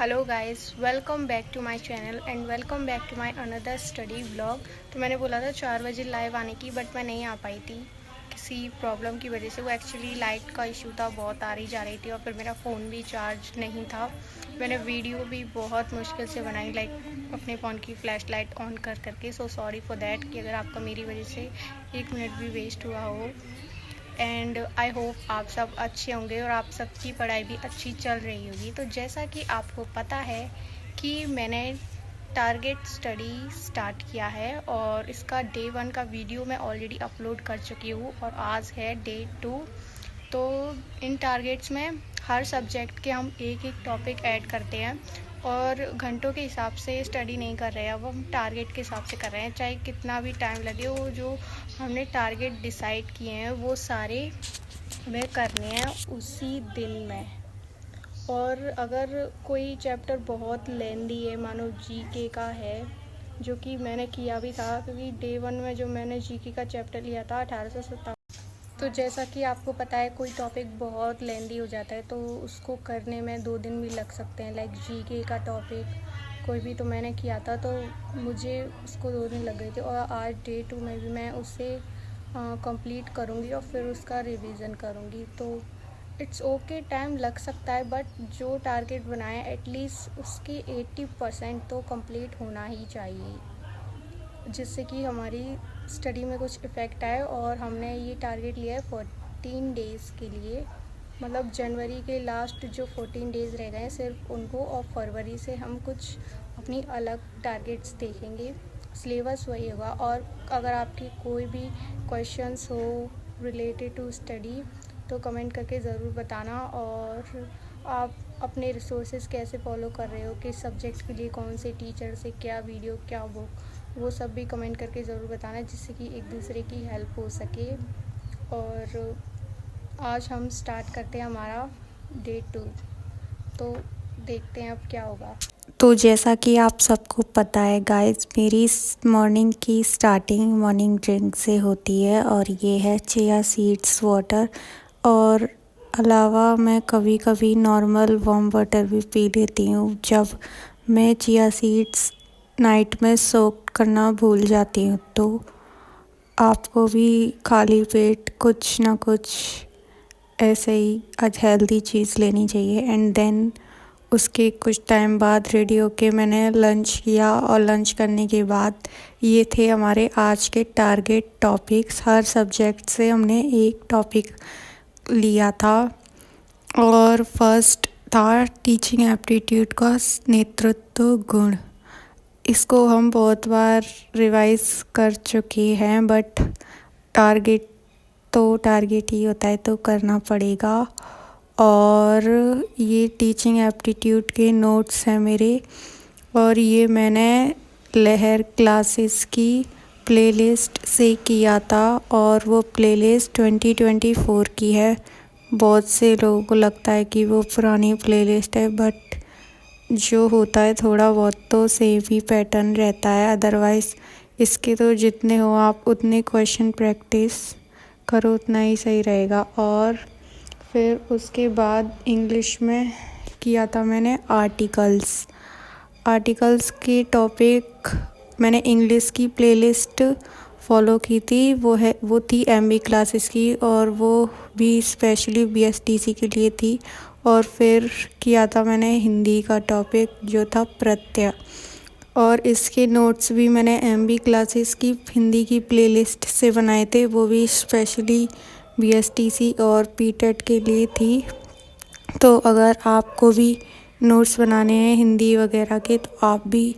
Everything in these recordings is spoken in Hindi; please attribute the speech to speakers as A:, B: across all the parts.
A: Hello guys, welcome back to my channel and welcome back to my another study vlog. तो मैंने बोला था 4 बजे लाइव आने की, बट मैं नहीं आ पाई थी किसी प्रॉब्लम की वजह से। वो एक्चुअली लाइट का इशू था, बहुत आ रही जा रही थी और फिर मेरा फ़ोन भी चार्ज नहीं था। मैंने वीडियो भी बहुत मुश्किल से बनाई, लाइक अपने फ़ोन की फ्लैश लाइट ऑन कर करके। सो सॉरी फॉर दैट कि अगर आपका मेरी वजह से 1 मिनट भी वेस्ट हुआ हो। एंड आई होप आप सब अच्छे होंगे और आप सबकी पढ़ाई भी अच्छी चल रही होगी। तो जैसा कि आपको पता है कि मैंने टारगेट स्टडी स्टार्ट किया है और इसका डे 1 का वीडियो मैं ऑलरेडी अपलोड कर चुकी हूँ और आज है डे 2। तो इन टारगेट्स में हर सब्जेक्ट के हम एक एक टॉपिक ऐड करते हैं और घंटों के हिसाब से स्टडी नहीं कर रहे हैं। अब हम टारगेट के हिसाब से कर रहे हैं, चाहे कितना भी टाइम लगे। वो जो हमने टारगेट डिसाइड किए हैं वो सारे हमें करने हैं उसी दिन में। और अगर कोई चैप्टर बहुत लेंदी है, मानो जीके का है, जो कि मैंने किया भी था, क्योंकि डे 1 में जो मैंने जीके का चैप्टर लिया था 1857। तो जैसा कि आपको पता है कोई टॉपिक बहुत लेंदी हो जाता है तो उसको करने में 2 दिन भी लग सकते हैं। लाइक जीके का टॉपिक कोई भी तो मैंने किया था तो मुझे उसको 2 दिन लग गए थे और आज डे 2 में भी मैं उसे कंप्लीट करूँगी और फिर उसका रिवीजन करूँगी। तो इट्स ओके, टाइम लग सकता है, बट जो टारगेट बनाए एटलीस्ट उसके 80% तो कंप्लीट होना ही चाहिए, जिससे कि हमारी स्टडी में कुछ इफ़ेक्ट आए। और हमने ये टारगेट लिया है 14 डेज़ के लिए, मतलब जनवरी के लास्ट जो 14 डेज़ रह गए हैं सिर्फ उनको, और फरवरी से हम कुछ अपनी अलग टारगेट्स देखेंगे। सिलेबस वही होगा। और अगर आपकी कोई भी क्वेश्चंस हो रिलेटेड टू स्टडी तो कमेंट करके ज़रूर बताना। और आप अपने रिसोर्सेज कैसे फॉलो कर रहे हो, किस सब्जेक्ट के लिए कौन से टीचर से क्या वीडियो क्या बुक, वो सब भी कमेंट करके ज़रूर बताना, जिससे कि एक दूसरे की हेल्प हो सके। और आज हम स्टार्ट करते हैं हमारा डे 2। तो देखते हैं अब क्या होगा।
B: तो जैसा कि आप सबको पता है गाइस, मेरी मॉर्निंग की स्टार्टिंग मॉर्निंग ड्रिंक से होती है और ये है चिया सीड्स वाटर। और अलावा मैं कभी कभी नॉर्मल वार्म वाटर भी पी लेती हूँ जब मैं चिया सीड्स नाइट में सोक करना भूल जाती हूँ। तो आपको भी खाली पेट कुछ ना कुछ ऐसे ही अनहेल्दी चीज़ लेनी चाहिए। एंड देन उसके कुछ टाइम बाद रेडी होके मैंने लंच किया और लंच करने के बाद ये थे हमारे आज के टारगेट टॉपिक्स। हर सब्जेक्ट से हमने एक टॉपिक लिया था और फर्स्ट था टीचिंग एप्टीट्यूड का नेतृत्व गुण। इसको हम बहुत बार रिवाइज कर चुके हैं, बट टारगेट तो टारगेट ही होता है तो करना पड़ेगा। और ये टीचिंग एप्टीट्यूड के नोट्स हैं मेरे, और ये मैंने लहर क्लासेस की प्लेलिस्ट से किया था और वो प्लेलिस्ट 2024 की है। बहुत से लोगों को लगता है कि वो पुरानी प्लेलिस्ट है, बट जो होता है थोड़ा बहुत तो सेम ही पैटर्न रहता है। अदरवाइज़ इसके तो जितने हो आप उतने क्वेश्चन प्रैक्टिस करो उतना ही सही रहेगा। और फिर उसके बाद इंग्लिश में किया था मैंने आर्टिकल्स की टॉपिक। मैंने इंग्लिश की प्लेलिस्ट फॉलो की थी, वो थी एमबी क्लासेस की, और वो भी स्पेशली बीएसटीसी के लिए थी। और फिर किया था मैंने हिंदी का टॉपिक जो था प्रत्यय, और इसके नोट्स भी मैंने एमबी क्लासेस की हिंदी की प्लेलिस्ट से बनाए थे, वो भी स्पेशली बीएसटीसी और पीटेट के लिए थी। तो अगर आपको भी नोट्स बनाने हैं हिंदी वगैरह के तो आप भी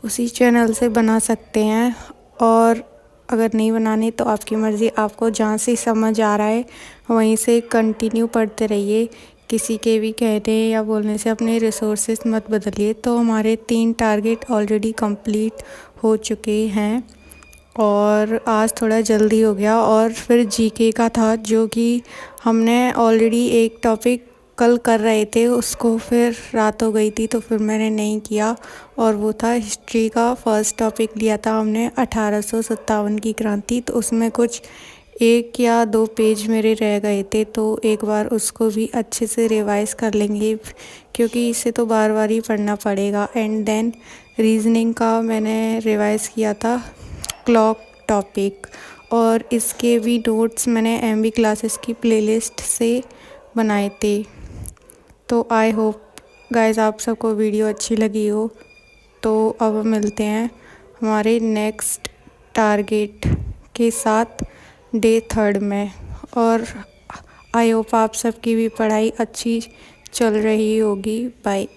B: उसी चैनल से बना सकते हैं, और अगर नहीं बनाने तो आपकी मर्ज़ी, आपको जहाँ से समझ आ रहा है वहीं से कंटिन्यू पढ़ते रहिए। किसी के भी कहने या बोलने से अपने रिसोर्सेज मत बदलिए। तो हमारे 3 टारगेट ऑलरेडी कंप्लीट हो चुके हैं और आज थोड़ा जल्दी हो गया। और फिर जीके का था जो कि हमने ऑलरेडी एक टॉपिक कल कर रहे थे, उसको फिर रात हो गई थी तो फिर मैंने नहीं किया, और वो था हिस्ट्री का फर्स्ट टॉपिक लिया था हमने 1857 की क्रांति। तो उसमें कुछ 1 या 2 पेज मेरे रह गए थे, तो एक बार उसको भी अच्छे से रिवाइज कर लेंगे क्योंकि इसे तो बार बार ही पढ़ना पड़ेगा। एंड देन रीजनिंग का मैंने रिवाइज किया था क्लॉक टॉपिक, और इसके भी नोट्स मैंने MB क्लासेस की प्लेलिस्ट से बनाए थे। तो आई होप गाइस आप सबको वीडियो अच्छी लगी हो। तो अब मिलते हैं हमारे नेक्स्ट टारगेट के साथ डे 3 में, और आई होप आप सबकी भी पढ़ाई अच्छी चल रही होगी। बाय।